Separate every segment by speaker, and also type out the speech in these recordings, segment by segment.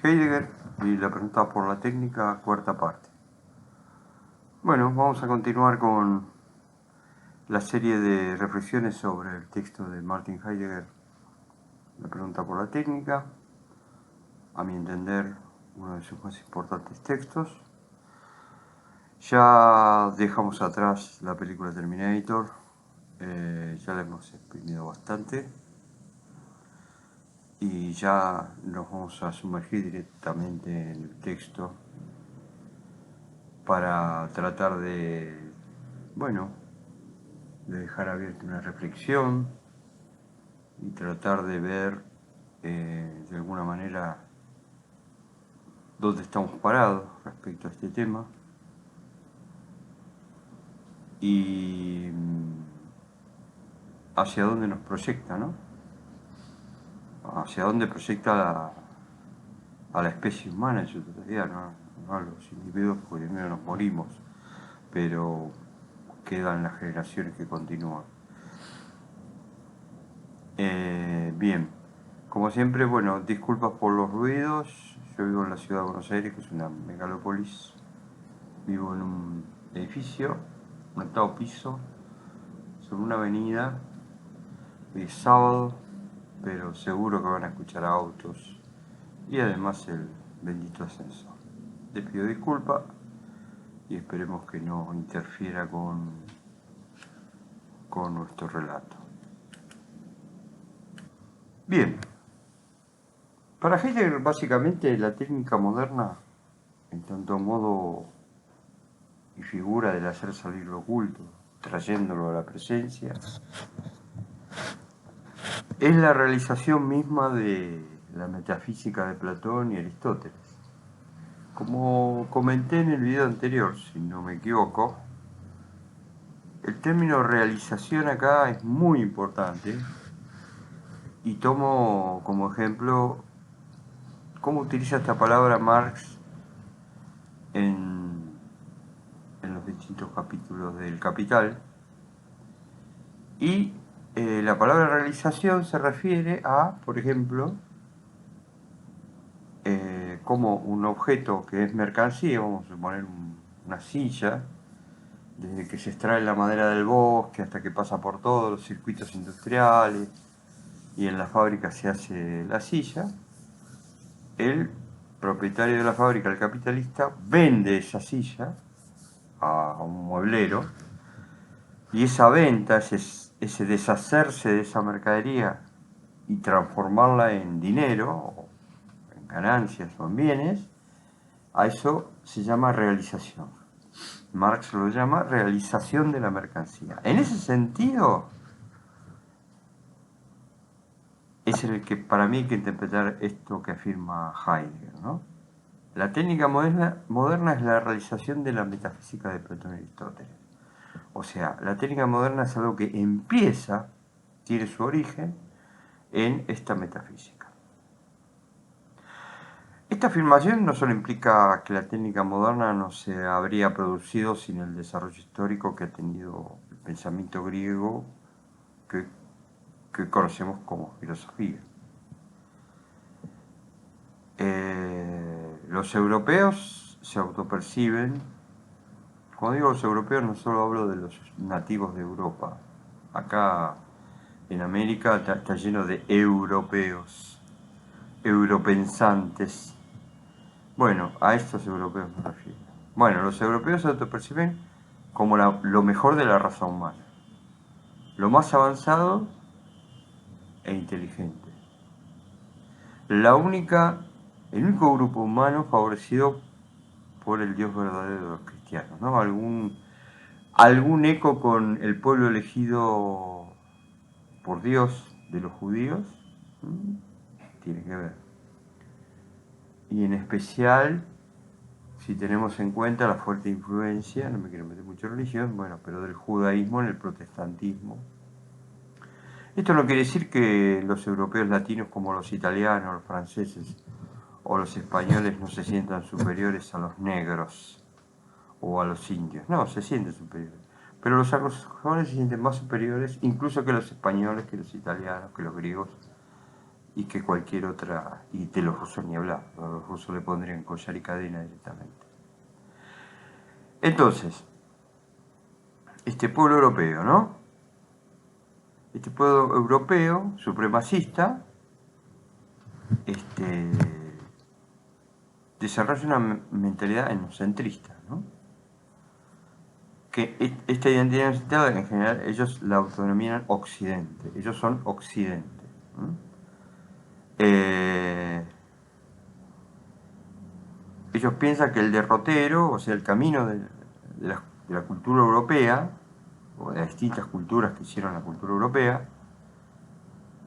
Speaker 1: Heidegger y la pregunta por la técnica, cuarta parte. Bueno, vamos a continuar con la serie de reflexiones sobre el texto de Martin Heidegger, la pregunta por la técnica, a mi entender uno de sus más importantes textos. Ya dejamos atrás la película Terminator, ya la hemos exprimido bastante y ya nos vamos a sumergir directamente en el texto para tratar de, bueno, de dejar abierta una reflexión y tratar de ver de alguna manera dónde estamos parados respecto a este tema y hacia dónde nos proyecta, ¿no? Hacia dónde proyecta a la especie humana en su totalidad, no a los individuos, porque primero nos morimos, pero quedan las generaciones que continúan. Bien, como siempre, bueno, disculpas por los ruidos. Yo vivo en la ciudad de Buenos Aires, que es una megalópolis. Vivo en un edificio, un octavo piso, sobre una avenida. Hoy es sábado, pero seguro que van a escuchar autos y además el bendito ascensor. Les pido disculpas y esperemos que no interfiera con nuestro relato. Bien, para Heidegger básicamente la técnica moderna, en tanto modo y figura del hacer salir lo oculto, trayéndolo a la presencia, es la realización misma de la metafísica de Platón y Aristóteles. Como comenté en el video anterior, si no me equivoco, el término realización acá es muy importante y tomo como ejemplo cómo utiliza esta palabra Marx en los distintos capítulos del Capital. Y la palabra realización se refiere a, por ejemplo, como un objeto que es mercancía, vamos a suponer una silla, desde que se extrae la madera del bosque hasta que pasa por todos los circuitos industriales y en la fábrica se hace la silla, el propietario de la fábrica, el capitalista, vende esa silla a un mueblero y esa venta, ese deshacerse de esa mercadería y transformarla en dinero, en ganancias o en bienes, a eso se llama realización. Marx lo llama realización de la mercancía. En ese sentido, es el que para mí hay que interpretar esto que afirma Heidegger, ¿no? La técnica moderna es la realización de la metafísica de Platón y Aristóteles. O sea, la técnica moderna es algo que empieza, tiene su origen en esta metafísica. Esta afirmación no solo implica que la técnica moderna no se habría producido sin el desarrollo histórico que ha tenido el pensamiento griego que conocemos como filosofía. Los europeos se autoperciben, cuando digo los europeos no solo hablo de los nativos de Europa, acá en América está lleno de europeos, europensantes. Bueno, a estos europeos me refiero. Bueno, los europeos se autoperciben como lo mejor de la raza humana, lo más avanzado e inteligente. El único grupo humano favorecido por el Dios verdadero de los cristianos, ¿no? Algún eco con el pueblo elegido por Dios de los judíos, tiene que ver. Y en especial, si tenemos en cuenta la fuerte influencia, no me quiero meter mucho en religión, bueno, pero del judaísmo en el protestantismo. Esto no quiere decir que los europeos latinos como los italianos, los franceses o los españoles no se sientan superiores a los negros o a los indios. No, se sienten superiores. Pero los anglosajones se sienten más superiores incluso que los españoles, que los italianos, que los griegos y que cualquier otra, y de los rusos ni hablar, los rusos le pondrían collar y cadena directamente. Entonces, este pueblo europeo, ¿no? Este pueblo europeo, supremacista, desarrolla una mentalidad etnocentrista, ¿no? Que esta identidad etnocentrista, en general, ellos la autodenominan Occidente, ellos son Occidente, ¿no? Ellos piensan que el derrotero, o sea, el camino de la cultura europea, o de las distintas culturas que hicieron la cultura europea,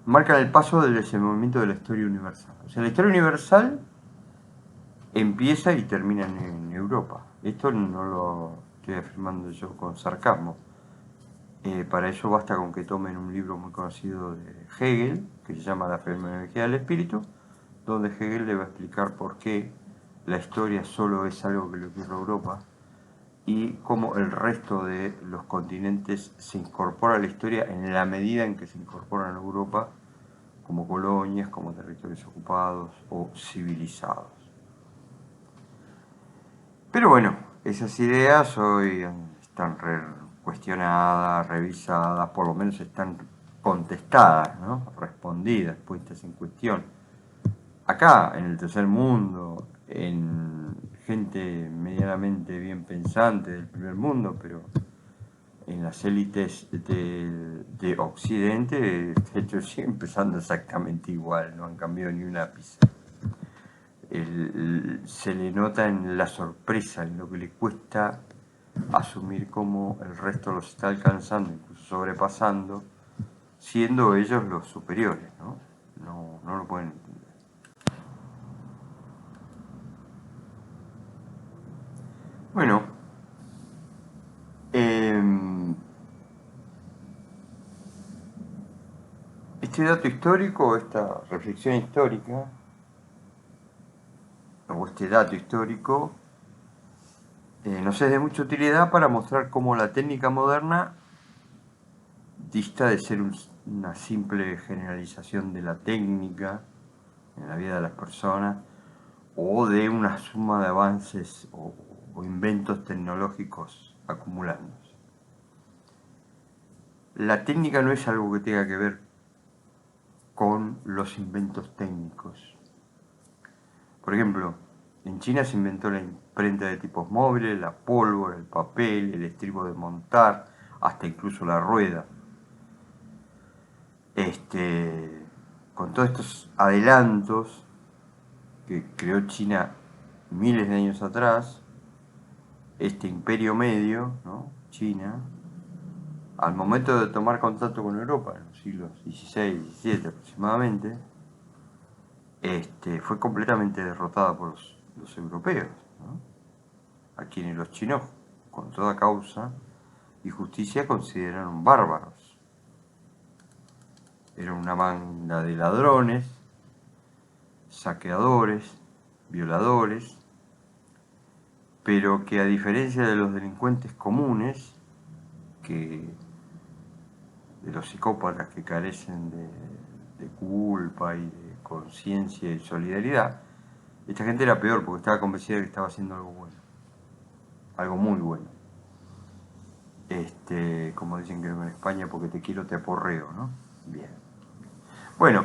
Speaker 1: marcan el paso del desenvolvimiento de la historia universal. O sea, la historia universal empieza y termina en Europa. Esto no lo estoy afirmando yo con sarcasmo. Para ello basta con que tomen un libro muy conocido de Hegel, que se llama La fenomenología del espíritu, donde Hegel le va a explicar por qué la historia solo es algo que le ocurre a Europa y cómo el resto de los continentes se incorpora a la historia en la medida en que se incorporan a Europa como colonias, como territorios ocupados o civilizados. Pero bueno, esas ideas hoy están cuestionadas, revisadas, por lo menos están contestadas, ¿no? Respondidas, puestas en cuestión. Acá, en el tercer mundo, en gente medianamente bien pensante del primer mundo, pero en las élites de Occidente, de hecho, siguen empezando exactamente igual, no han cambiado ni un ápice. Se le nota en la sorpresa, en lo que le cuesta asumir cómo el resto los está alcanzando, incluso sobrepasando, siendo ellos los superiores, ¿no? No lo pueden entender. Bueno, este dato histórico, esta reflexión histórica, o este dato histórico, nos es de mucha utilidad para mostrar cómo la técnica moderna dista de ser una simple generalización de la técnica en la vida de las personas o de una suma de avances o inventos tecnológicos acumulándose. La técnica no es algo que tenga que ver con los inventos técnicos. Por ejemplo, en China se inventó la imprenta de tipos móviles, la pólvora, el papel, el estribo de montar, hasta incluso la rueda. Con todos estos adelantos que creó China miles de años atrás, este imperio medio, ¿no? China, al momento de tomar contacto con Europa, en los siglos XVI y XVII aproximadamente, fue completamente derrotada por los europeos, ¿no? A quienes los chinos, con toda causa y justicia, consideraron bárbaros. Eran una banda de ladrones, saqueadores, violadores, pero que a diferencia de los delincuentes comunes, de los psicópatas que carecen de culpa y de conciencia y solidaridad, esta gente era peor porque estaba convencida de que estaba haciendo algo bueno, algo muy bueno. Como dicen que en España, porque te quiero te aporreo, ¿no? Bien. Bueno,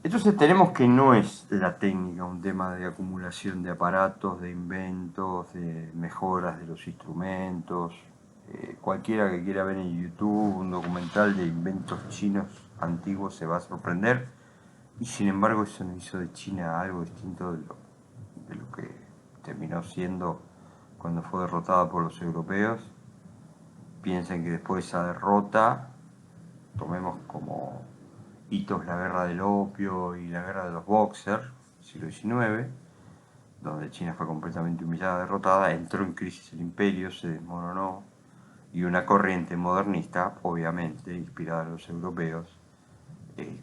Speaker 1: entonces tenemos que no es la técnica un tema de acumulación de aparatos, de inventos, de mejoras de los instrumentos. Cualquiera que quiera ver en YouTube un documental de inventos chinos antiguos se va a sorprender. Y sin embargo eso no hizo de China algo distinto de lo que terminó siendo cuando fue derrotada por los europeos. Piensen que después de esa derrota, tomemos como hitos la guerra del opio y la guerra de los boxers, siglo XIX, donde China fue completamente humillada, derrotada, entró en crisis el imperio, se desmoronó, y una corriente modernista, obviamente, inspirada en los europeos,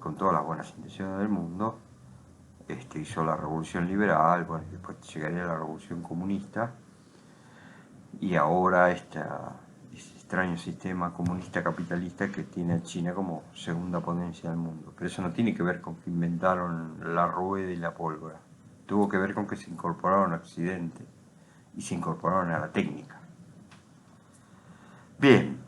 Speaker 1: con todas las buenas intenciones del mundo, hizo la revolución liberal, bueno, después llegaría la revolución comunista, y ahora esta extraño sistema comunista capitalista que tiene a China como segunda potencia del mundo. Pero eso no tiene que ver con que inventaron la rueda y la pólvora. Tuvo que ver con que se incorporaron a Occidente y se incorporaron a la técnica. Bien,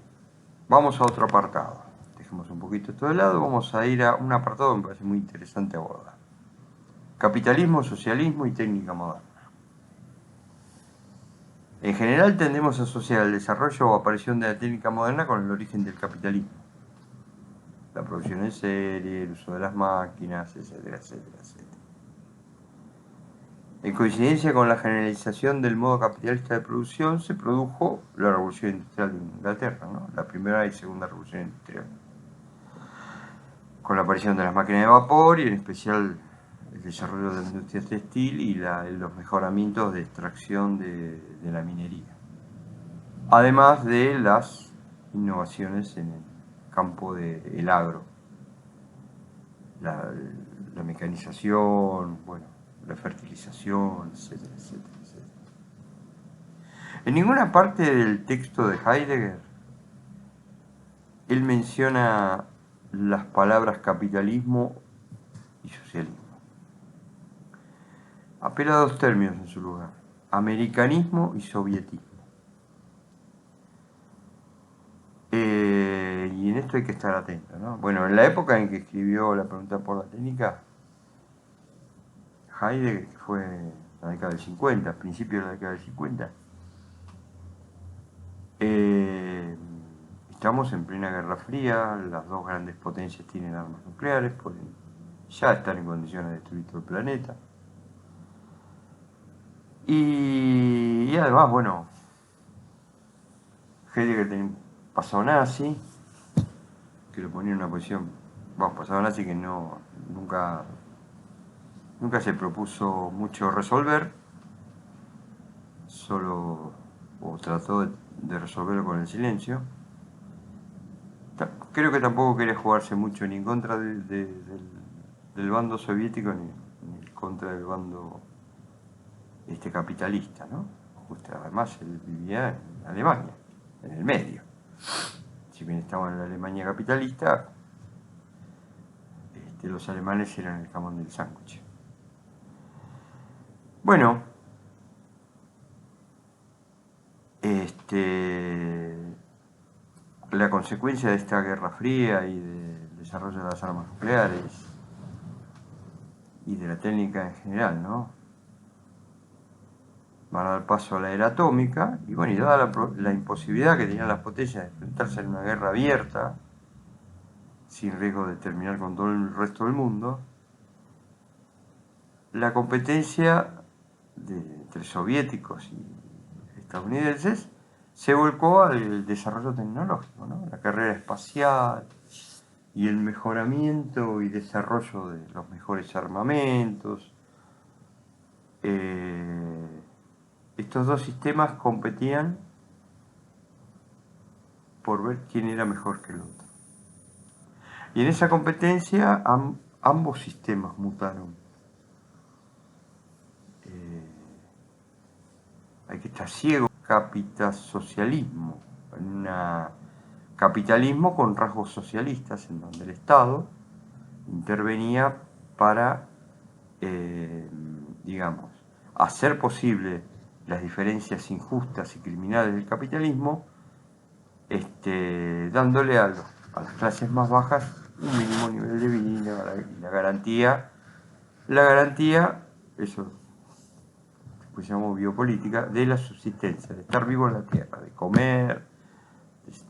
Speaker 1: vamos a otro apartado. Dejemos un poquito esto de lado, vamos a ir a un apartado que me parece muy interesante abordar. Capitalismo, socialismo y técnica moderna. En general tendemos a asociar el desarrollo o aparición de la técnica moderna con el origen del capitalismo. La producción en serie, el uso de las máquinas, etcétera, etcétera, etcétera. En coincidencia con la generalización del modo capitalista de producción, se produjo la Revolución Industrial de Inglaterra, ¿no? La primera y segunda Revolución Industrial. Con la aparición de las máquinas de vapor y en especial el desarrollo de la industria textil y los mejoramientos de extracción de la minería. Además de las innovaciones en el campo del agro, la mecanización, bueno, la fertilización, etcétera, etcétera, etcétera. En ninguna parte del texto de Heidegger él menciona las palabras capitalismo y socialismo. Apela a dos términos en su lugar: americanismo y sovietismo. Y en esto hay que estar atento, ¿no? Bueno, en la época en que escribió La pregunta por la técnica, Heidegger, que fue la década del 50, principios de la década del 50, estamos en plena Guerra Fría, las dos grandes potencias tienen armas nucleares, pueden ya estar en condiciones de destruir todo el planeta. Y además, bueno, Heidegger tenía un pasado nazi, que lo ponía en una posición, vamos, pasado nazi que nunca se propuso mucho resolver, solo, o trató de resolverlo con el silencio. Creo que tampoco quería jugarse mucho ni en contra del bando soviético ni en contra del bando capitalista, ¿no? Justo, además él vivía en Alemania, en el medio. Si bien estaba en la Alemania capitalista, los alemanes eran el jamón del sándwich. Bueno, la consecuencia de esta Guerra Fría y del desarrollo de las armas nucleares y de la técnica en general, ¿no? Van a dar paso a la era atómica y bueno, y dada la imposibilidad que tenían las potencias de enfrentarse en una guerra abierta, sin riesgo de terminar con todo el resto del mundo, la competencia entre soviéticos y estadounidenses se volcó al desarrollo tecnológico, ¿no? La carrera espacial y el mejoramiento y desarrollo de los mejores armamentos. Estos dos sistemas competían por ver quién era mejor que el otro. Y en esa competencia ambos sistemas mutaron. Hay que estar ciego. Capitasocialismo, un capitalismo con rasgos socialistas, en donde el Estado intervenía para, digamos, hacer posible las diferencias injustas y criminales del capitalismo, dándole a las clases más bajas un mínimo nivel de vida y la garantía, eso pues se llama biopolítica, de la subsistencia, de estar vivo en la tierra, de comer,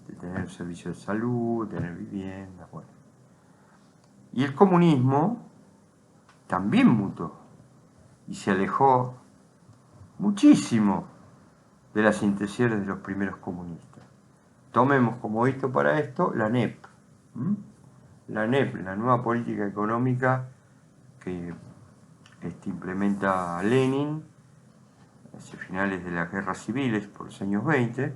Speaker 1: de tener servicio de salud, de tener vivienda, bueno. Y el comunismo también mutó y se alejó muchísimo de las intenciones de los primeros comunistas. Tomemos como visto para esto la NEP. La NEP, la nueva política económica que implementa Lenin hacia finales de las guerras civiles por los años 20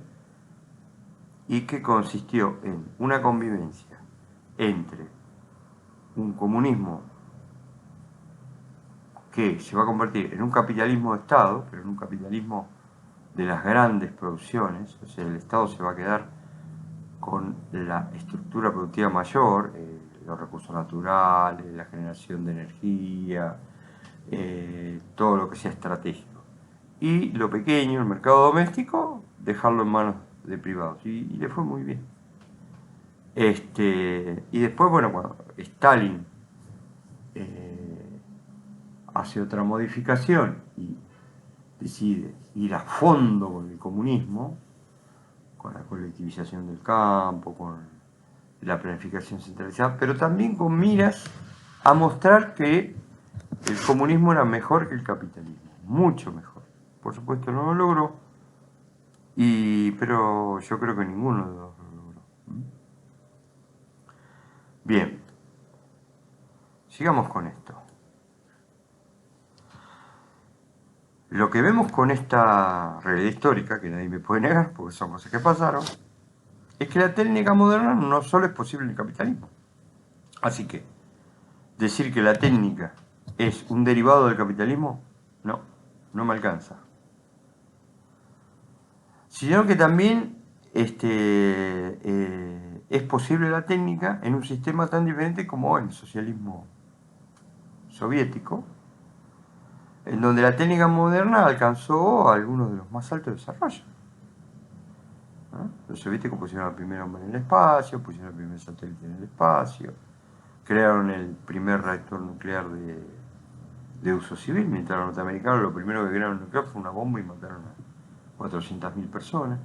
Speaker 1: y que consistió en una convivencia entre un comunismo que se va a convertir en un capitalismo de Estado, pero en un capitalismo de las grandes producciones, o sea, el Estado se va a quedar con la estructura productiva mayor, los recursos naturales, la generación de energía, todo lo que sea estratégico. Y lo pequeño, el mercado doméstico, dejarlo en manos de privados. Y le fue muy bien. Y después, bueno, cuando Stalin hace otra modificación y decide ir a fondo con el comunismo, con la colectivización del campo, con la planificación centralizada, pero también con miras a mostrar que el comunismo era mejor que el capitalismo, mucho mejor. Por supuesto no lo logró, pero yo creo que ninguno de los dos lo logró. Bien, sigamos con esto. Lo que vemos con esta realidad histórica, que nadie me puede negar, porque son cosas que pasaron, es que la técnica moderna no solo es posible en el capitalismo. Así que, decir que la técnica es un derivado del capitalismo, no me alcanza. Sino que también es posible la técnica en un sistema tan diferente como el socialismo soviético, en donde la técnica moderna alcanzó algunos de los más altos desarrollos. ¿No? Los soviéticos pusieron al primer hombre en el espacio, pusieron el primer satélite en el espacio, crearon el primer reactor nuclear de uso civil, mientras los norteamericanos lo primero que crearon nuclear fue una bomba y mataron a 400.000 personas.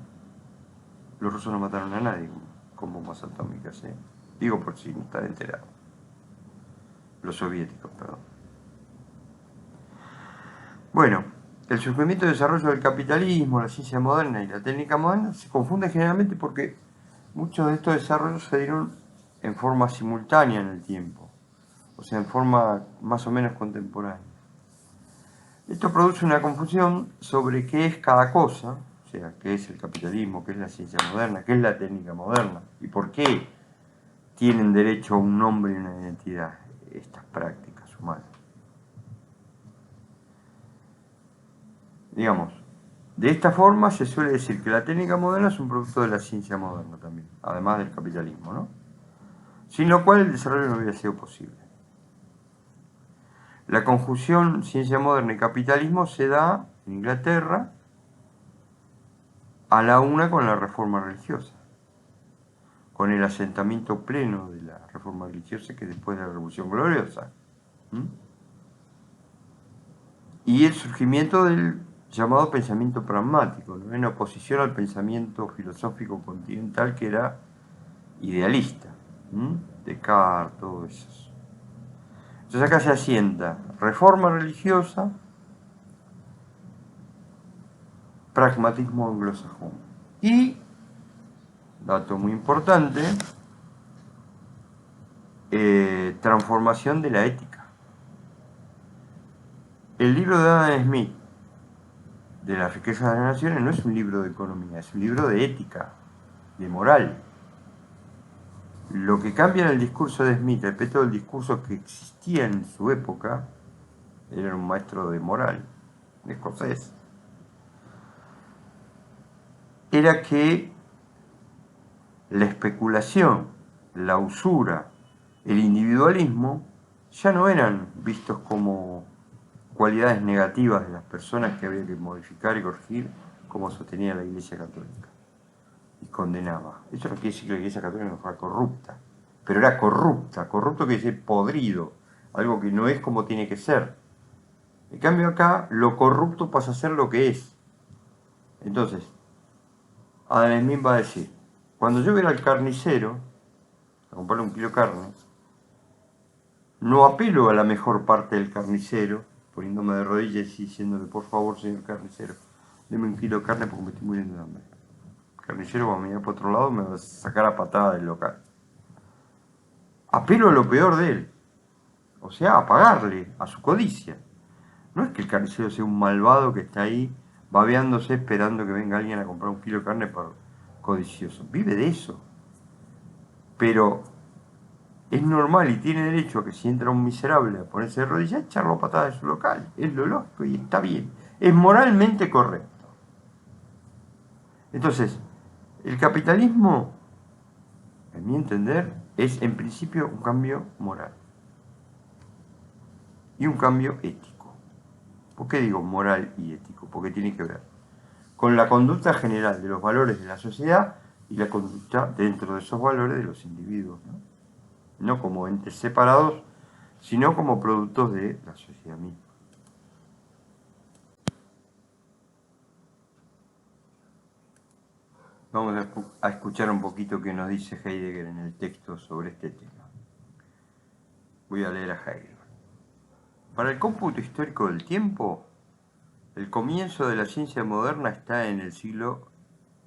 Speaker 1: Los rusos no mataron a nadie con bombas atómicas, ¿eh? Digo por si no están enterados. Los soviéticos, perdón. Bueno, el surgimiento y desarrollo del capitalismo, la ciencia moderna y la técnica moderna se confunden generalmente porque muchos de estos desarrollos se dieron en forma simultánea en el tiempo, o sea, en forma más o menos contemporánea. Esto produce una confusión sobre qué es cada cosa, o sea, qué es el capitalismo, qué es la ciencia moderna, qué es la técnica moderna y por qué tienen derecho a un nombre y una identidad estas prácticas humanas. Digamos, de esta forma se suele decir que la técnica moderna es un producto de la ciencia moderna también, además del capitalismo, ¿no? Sin lo cual el desarrollo no hubiera sido posible. La conjunción ciencia moderna y capitalismo se da en Inglaterra a la una con la reforma religiosa, con el asentamiento pleno de la reforma religiosa que después de la Revolución Gloriosa. Y el surgimiento del llamado pensamiento pragmático, ¿no? En oposición al pensamiento filosófico continental que era idealista. Descartes, todo eso. Entonces acá se asienta reforma religiosa, pragmatismo anglosajón. Y, dato muy importante, transformación de la ética. El libro de Adam Smith, de la riqueza de las naciones, no es un libro de economía, es un libro de ética, de moral. Lo que cambia en el discurso de Smith respecto al discurso que existía en su época, era un maestro de moral, de escocés, era que la especulación, la usura, el individualismo ya no eran vistos como cualidades negativas de las personas que había que modificar y corregir, como sostenía la Iglesia Católica y condenaba. Eso no quiere decir que la Iglesia Católica no fuera corrupta, pero era corrupta. Corrupto quiere decir podrido, algo que no es como tiene que ser. En cambio acá, lo corrupto pasa a ser lo que es. Entonces, Adam Smith va a decir, cuando yo voy al carnicero a comprarle 1 kilo de carne, no apelo a la mejor parte del carnicero, poniéndome de rodillas y diciéndole, por favor, señor carnicero, deme 1 kilo de carne porque me estoy muriendo de hambre. El carnicero, cuando me vaya por otro lado, me va a sacar a patada del local. Apelo a lo peor de él, o sea, a pagarle, a su codicia. No es que el carnicero sea un malvado que está ahí babeándose esperando que venga alguien a comprar 1 kilo de carne por codicioso. Vive de eso. Pero es normal y tiene derecho a que si entra un miserable a ponerse de rodillas, echarlo a patada de su local. Es lo lógico y está bien. Es moralmente correcto. Entonces, el capitalismo en mi entender, es en principio un cambio moral y un cambio ético. ¿Por qué digo moral y ético? Porque tiene que ver con la conducta general de los valores de la sociedad y la conducta dentro de esos valores de los individuos, no como entes separados, sino como productos de la sociedad misma. Vamos a escuchar un poquito qué nos dice Heidegger en el texto sobre este tema. Voy a leer a Heidegger. Para el cómputo histórico del tiempo, el comienzo de la ciencia moderna está en el siglo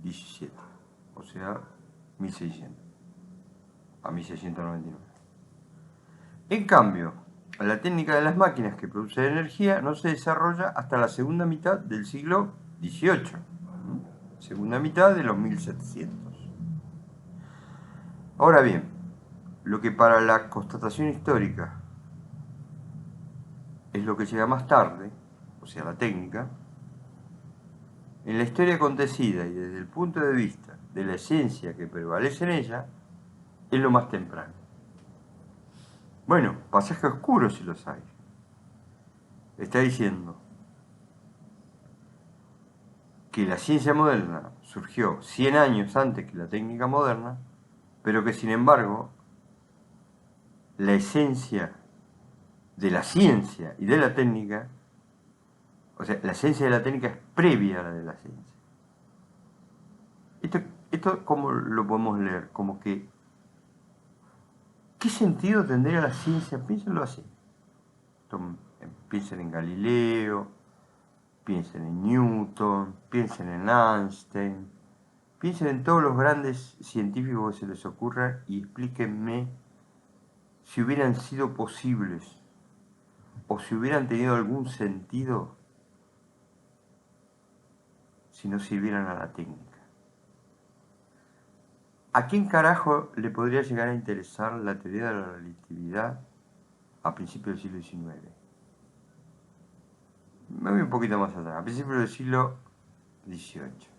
Speaker 1: XVII, o sea, 1600 a 1699. En cambio, la técnica de las máquinas que producen energía no se desarrolla hasta la segunda mitad del siglo XVIII, segunda mitad de los 1700. Ahora bien, lo que para la constatación histórica es lo que llega más tarde, o sea, la técnica, en la historia acontecida y desde el punto de vista de la esencia que prevalece en ella, es lo más temprano. Bueno, pasaje oscuro si los hay. Está diciendo que la ciencia moderna surgió 100 años antes que la técnica moderna, pero que sin embargo la esencia de la ciencia y de la técnica, o sea, la esencia de la técnica es previa a la de la ciencia. Esto ¿cómo lo podemos leer? Como que, ¿qué sentido tendría la ciencia? Piénsenlo así. Piensen en Galileo, piensen en Newton, piensen en Einstein, piensen en todos los grandes científicos que se les ocurra y explíquenme si hubieran sido posibles o si hubieran tenido algún sentido si no sirvieran a la técnica. ¿A quién carajo le podría llegar a interesar la teoría de la relatividad a principios del siglo XIX? Me voy un poquito más atrás, a principios del siglo XVIII.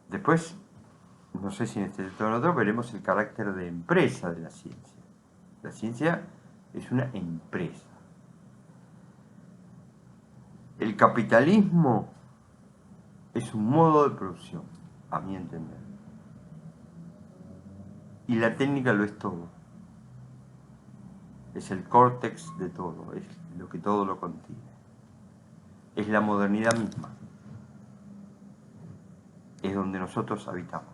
Speaker 1: Después, no sé si en este texto o en otro, veremos el carácter de empresa de la ciencia. La ciencia es una empresa. El capitalismo es un modo de producción, a mi entender. Y la técnica lo es todo. Es el córtex de todo, es lo que todo lo contiene. Es la modernidad misma. Es donde nosotros habitamos.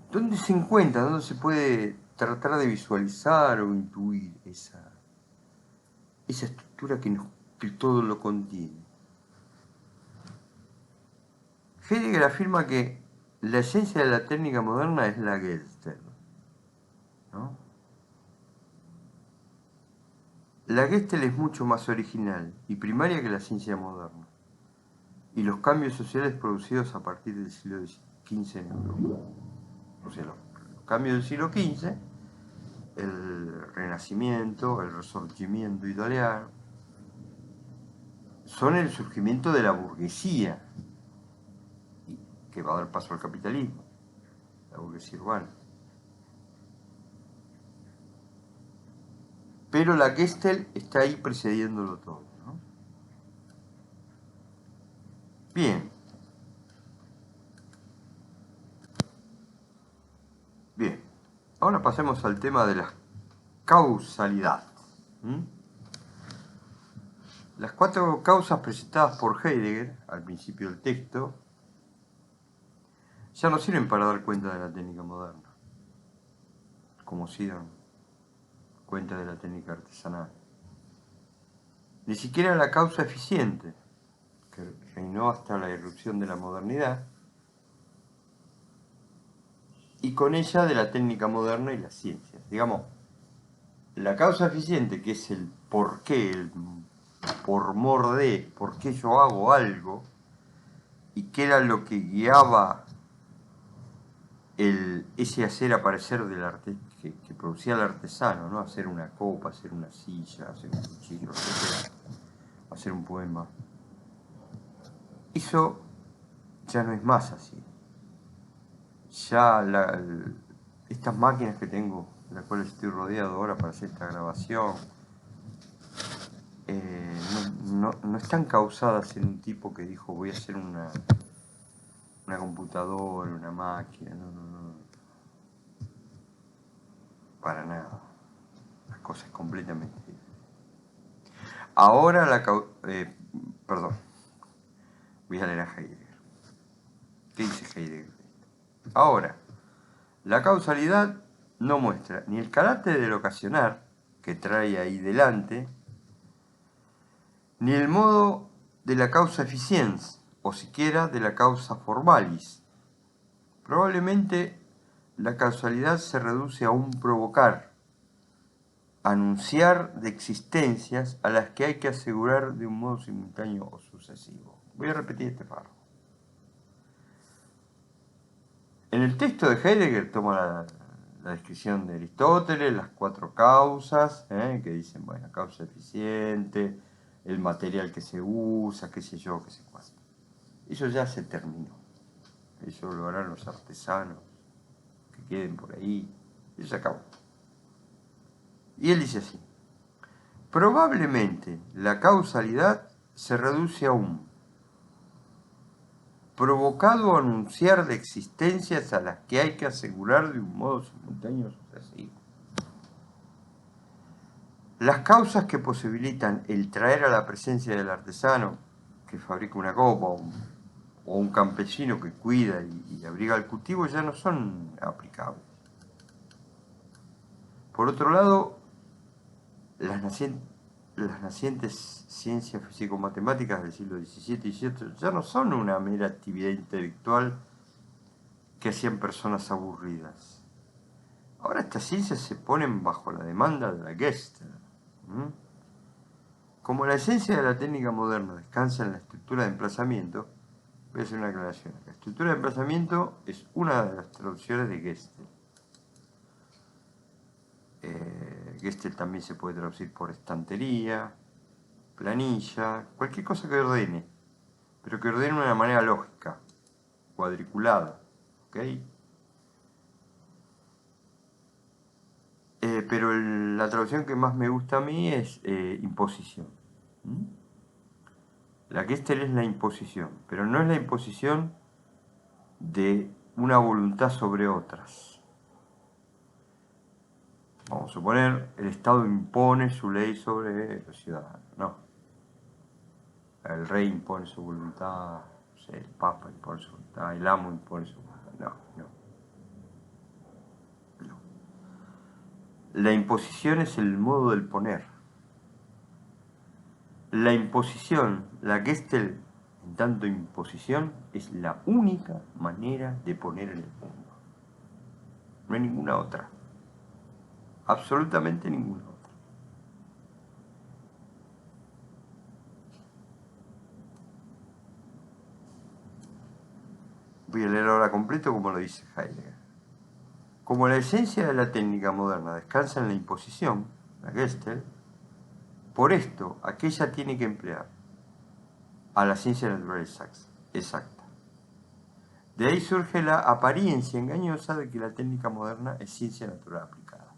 Speaker 1: ¿Dónde se encuentra? ¿Dónde se puede tratar de visualizar o intuir esa estructura que todo lo contiene? Heidegger afirma que la esencia de la técnica moderna es la Gestalt, ¿no? La Gestalt es mucho más original y primaria que la ciencia moderna y los cambios sociales producidos a partir del siglo XV en Europa. O sea, los cambios del siglo XV, el Renacimiento, el Resurgimiento italiano, son el surgimiento de la burguesía, que va a dar paso al capitalismo, la burguesía urbana. Pero la Gestalt está ahí precediéndolo todo, ¿no? Bien. Bien. Ahora pasemos al tema de la causalidad. Las 4 causas presentadas por Heidegger al principio del texto ya no sirven para dar cuenta de la técnica moderna, como si dan cuenta de la técnica artesanal. Ni siquiera la causa eficiente, que reinó hasta la irrupción de la modernidad, y con ella de la técnica moderna y las ciencias. Digamos, la causa eficiente, que es el por qué, el por mor de, por qué yo hago algo, y qué era lo que guiaba ese hacer aparecer del arte que producía el artesano, ¿no? Hacer una copa, hacer una silla, hacer un cuchillo, etc. Hacer un poema. Eso ya no es más así. Ya estas máquinas que tengo, de las cuales estoy rodeado ahora para hacer esta grabación, no están causadas en un tipo que dijo voy a hacer una computadora, una máquina, no. Para nada. Las cosas completamente diferentes. Ahora perdón, voy a leer a Heidegger. ¿Qué dice Heidegger? Ahora, la causalidad no muestra ni el carácter del ocasionar, que trae ahí delante, ni el modo de la causa efficiens, o siquiera de la causa formalis. Probablemente la causalidad se reduce a un provocar, anunciar de existencias a las que hay que asegurar de un modo simultáneo o sucesivo. Voy a repetir este párrafo. En el texto de Heidegger toma la descripción de Aristóteles, las 4 causas, que dicen, bueno, causa eficiente, el material que se usa, qué sé yo, qué sé cuánto. Eso ya se terminó. Eso lo harán los artesanos que queden por ahí. Eso se acabó. Y él dice así: probablemente la causalidad se reduce a un provocado a anunciar de existencias a las que hay que asegurar de un modo simultáneo sucesivo. Las causas que posibilitan el traer a la presencia del artesano que fabrica una copa o un campesino que cuida y abriga el cultivo ya no son aplicables. Por otro lado, las nacientes ciencias físico-matemáticas del siglo XVII y XVIII ya no son una mera actividad intelectual que hacían personas aburridas. Ahora estas ciencias se ponen bajo la demanda de la Gestalt. Como la esencia de la técnica moderna descansa en la estructura de emplazamiento, voy a hacer una aclaración. La estructura de emplazamiento es una de las traducciones de Gestalt. Gestalt también se puede traducir por estantería, planilla, cualquier cosa que ordene, pero que ordene de una manera lógica, cuadriculada, ¿ok? Pero la traducción que más me gusta a mí es imposición. La Gestalt es la imposición, pero no es la imposición de una voluntad sobre otras. Vamos a suponer, el Estado impone su ley sobre los ciudadanos. No. El rey impone su voluntad, no sé, el Papa impone su voluntad, el amo impone su voluntad. No. La imposición es el modo del poner. La imposición, la Gestalt, en tanto imposición, es la única manera de poner en el mundo. No hay ninguna otra. Absolutamente ninguna otra. Voy a leer ahora completo como lo dice Heidegger. Como la esencia de la técnica moderna descansa en la imposición, la Gestalt, por esto aquella tiene que emplear a la ciencia natural exacta. De ahí surge la apariencia engañosa de que la técnica moderna es ciencia natural aplicada.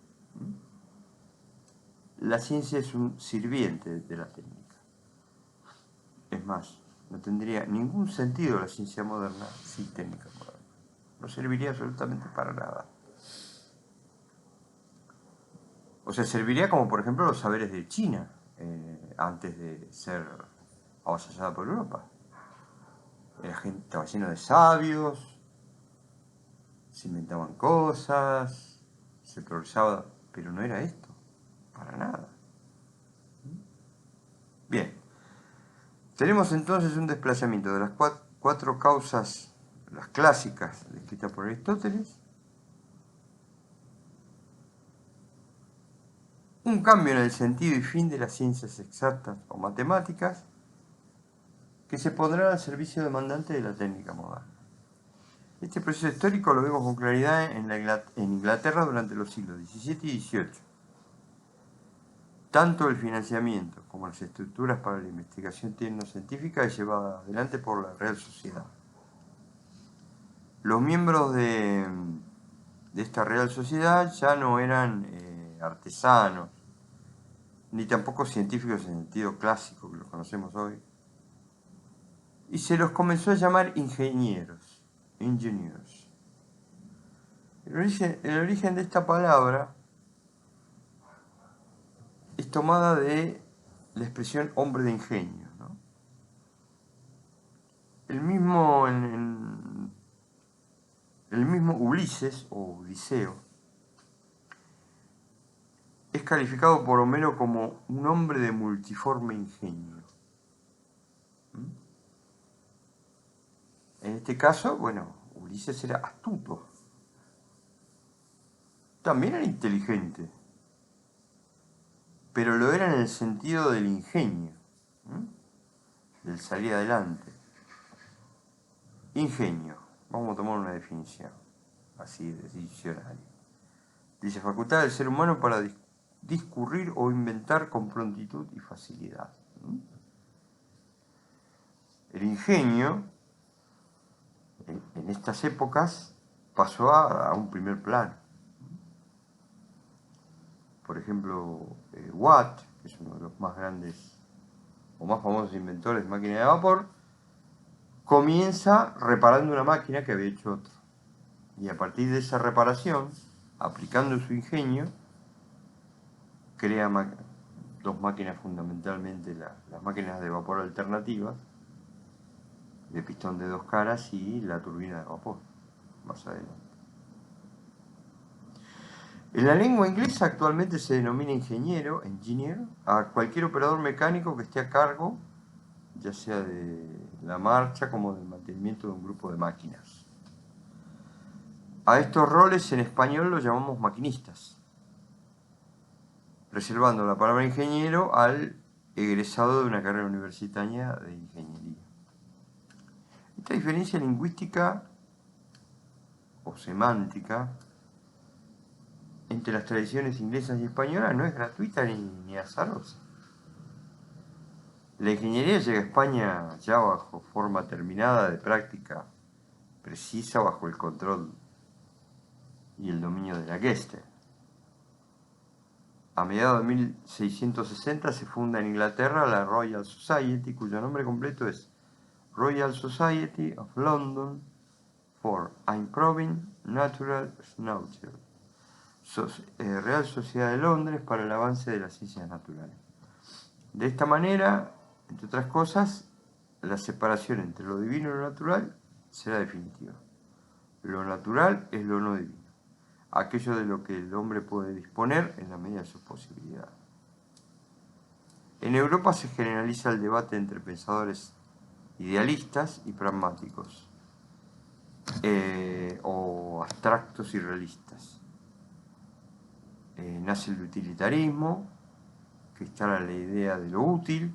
Speaker 1: La ciencia es un sirviente de la técnica. Es más, no tendría ningún sentido la ciencia moderna sin técnica moderna. No serviría absolutamente para nada. O sea, serviría como por ejemplo los saberes de China, antes de ser avasallada por Europa. La gente estaba lleno de sabios, se inventaban cosas, se progresaba, pero no era esto, para nada. Bien, tenemos entonces un desplazamiento de las 4 causas, las clásicas descritas por Aristóteles, un cambio en el sentido y fin de las ciencias exactas o matemáticas, que se pondrán al servicio demandante de la técnica moderna. Este proceso histórico lo vemos con claridad en Inglaterra durante los siglos XVII y XVIII. Tanto el financiamiento como las estructuras para la investigación tecnocientífica es llevada adelante por la Real Sociedad. Los miembros de esta Real Sociedad ya no eran artesanos, ni tampoco científicos en sentido clásico que los conocemos hoy, y se los comenzó a llamar ingenieros, engineers. El origen de esta palabra es tomada de la expresión hombre de ingenio, ¿no? El mismo Ulises, o Odiseo, es calificado por Homero como un hombre de multiforme ingenio. En este caso, bueno, Ulises era astuto. También era inteligente, pero lo era en el sentido del ingenio, del salir adelante. Ingenio, vamos a tomar una definición, así de diccionario. Dice, facultad del ser humano para discurrir o inventar con prontitud y facilidad. El ingenio, en estas épocas, pasó a un primer plano. Por ejemplo, Watt, que es uno de los más grandes o más famosos inventores de máquinas de vapor, comienza reparando una máquina que había hecho otro. Y a partir de esa reparación, aplicando su ingenio, crea dos máquinas fundamentalmente, las máquinas de vapor alternativas, de pistón de dos caras y la turbina de vapor, más adelante. En la lengua inglesa actualmente se denomina ingeniero, engineer, a cualquier operador mecánico que esté a cargo, ya sea de la marcha como del mantenimiento de un grupo de máquinas. A estos roles en español los llamamos maquinistas, reservando la palabra ingeniero al egresado de una carrera universitaria de ingeniería. Esta diferencia lingüística o semántica entre las tradiciones inglesas y españolas no es gratuita ni azarosa. La ingeniería llega a España ya bajo forma terminada de práctica precisa bajo el control y el dominio de la Gestalt. A mediados de 1660 se funda en Inglaterra la Royal Society, cuyo nombre completo es Royal Society of London for Improving Natural Science, Real Sociedad de Londres para el avance de las ciencias naturales. De esta manera, entre otras cosas, la separación entre lo divino y lo natural será definitiva. Lo natural es lo no divino, aquello de lo que el hombre puede disponer en la medida de sus posibilidades. En Europa se generaliza el debate entre pensadores idealistas y pragmáticos, o abstractos y realistas. Nace el utilitarismo, que instala la idea de lo útil,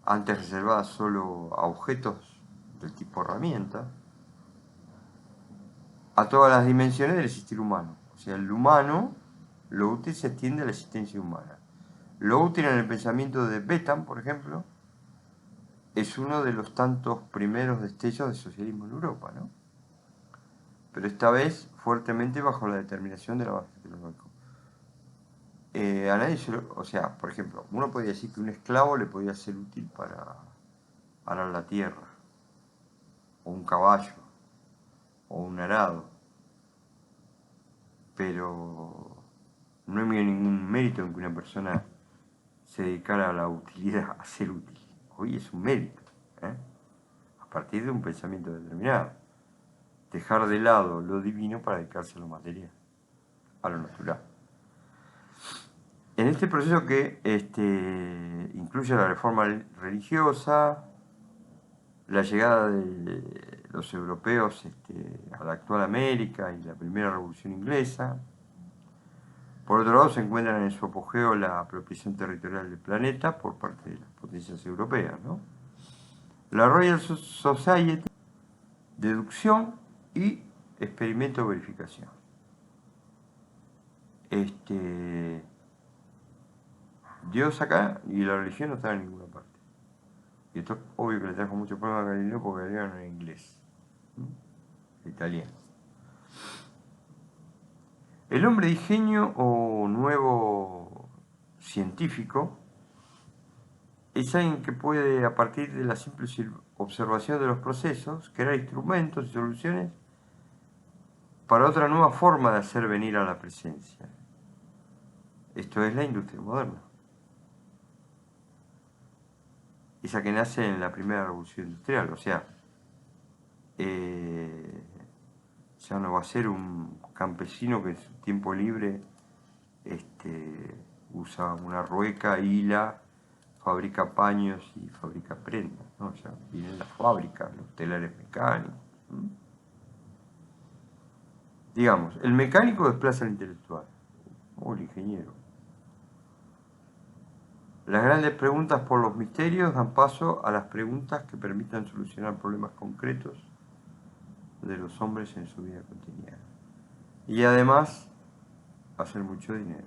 Speaker 1: antes reservada solo a objetos del tipo herramienta, a todas las dimensiones del existir humano. O sea, el humano, lo útil se extiende a la existencia humana. Lo útil en el pensamiento de Bentham, por ejemplo, es uno de los tantos primeros destellos de socialismo en Europa, ¿no? Pero esta vez fuertemente bajo la determinación del avance tecnológico. A nadie o sea, por ejemplo, uno podría decir que un esclavo le podía ser útil para arar la tierra, o un caballo, o un arado, pero no hay ningún mérito en que una persona se dedicara a la utilidad, a ser útil. Hoy es un mérito, a partir de un pensamiento determinado. Dejar de lado lo divino para dedicarse a lo material, a lo natural. En este proceso que incluye la reforma religiosa, la llegada de los europeos a la actual América y la primera revolución inglesa. Por otro lado, se encuentran en su apogeo la apropiación territorial del planeta por parte de las potencias europeas, ¿no? La Royal Society, deducción y experimento de verificación. Dios acá y la religión no está en ninguna parte. Y esto es obvio que le trajo mucho problema a Galileo porque Galileo no era inglés, italiano. El hombre de ingenio o nuevo científico es alguien que puede, a partir de la simple observación de los procesos, crear instrumentos y soluciones para otra nueva forma de hacer venir a la presencia. Esto es la industria moderna. Esa que nace en la primera revolución industrial, o sea, ya no va a ser un campesino que en su tiempo libre usa una rueca, hila, fabrica paños y fabrica prendas, ¿no? Ya vienen las fábricas, los telares mecánicos. Digamos, el mecánico desplaza al intelectual, o el ingeniero. Las grandes preguntas por los misterios dan paso a las preguntas que permitan solucionar problemas concretos de los hombres en su vida cotidiana. Y además, hacer mucho dinero.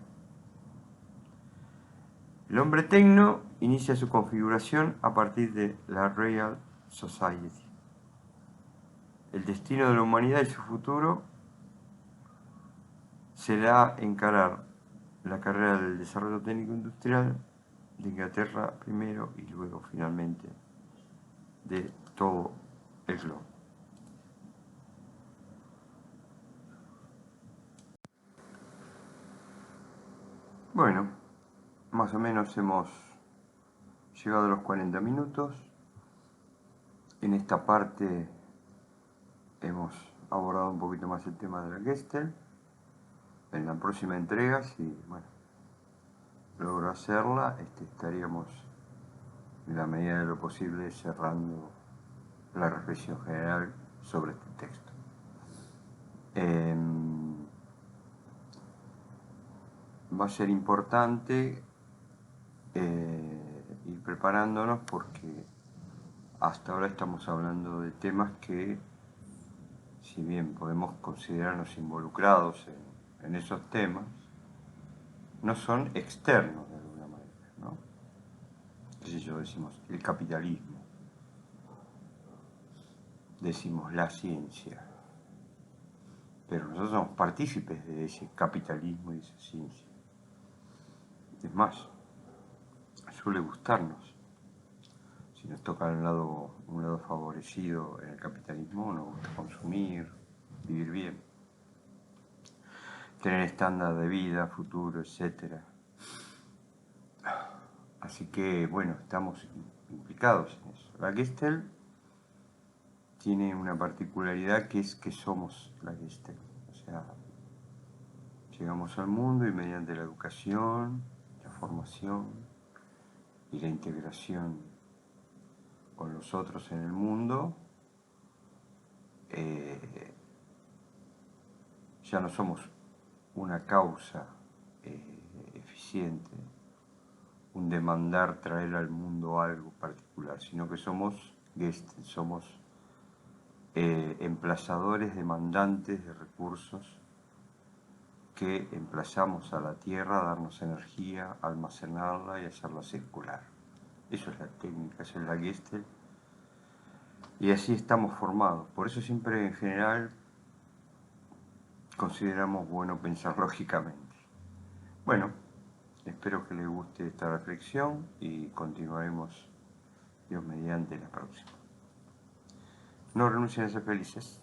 Speaker 1: El hombre tecno inicia su configuración a partir de la Real Society. El destino de la humanidad y su futuro será encarar la carrera del desarrollo técnico industrial de Inglaterra primero y luego finalmente de todo el globo. Bueno, más o menos hemos llegado a los 40 minutos. En esta parte hemos abordado un poquito más el tema de la Gestalt. En la próxima entrega, si logro hacerla, estaríamos en la medida de lo posible cerrando la reflexión general sobre este texto. Va a ser importante ir preparándonos porque hasta ahora estamos hablando de temas que, si bien podemos considerarnos involucrados en esos temas, no son externos de alguna manera, ¿no? ¿Qué sé yo? Decimos el capitalismo, decimos la ciencia, pero nosotros somos partícipes de ese capitalismo y de esa ciencia. Es más, suele gustarnos. Si nos toca un lado favorecido en el capitalismo, nos gusta consumir, vivir bien, tener estándar de vida, futuro, etc. Así que, bueno, estamos implicados en eso. La Gestalt tiene una particularidad que es que somos la Gestalt. O sea, llegamos al mundo y mediante la educación, la formación y la integración con los otros en el mundo, ya no somos una causa eficiente, un demandar traer al mundo algo particular, sino que somos Gestalt, somos emplazadores, demandantes de recursos que emplazamos a la Tierra a darnos energía, a almacenarla y hacerla circular. Eso es la técnica, eso es la Gestalt. Y así estamos formados. Por eso siempre en general consideramos bueno pensar lógicamente. Bueno, espero que les guste esta reflexión y continuaremos, Dios mediante, la próxima. No renuncien a ser felices.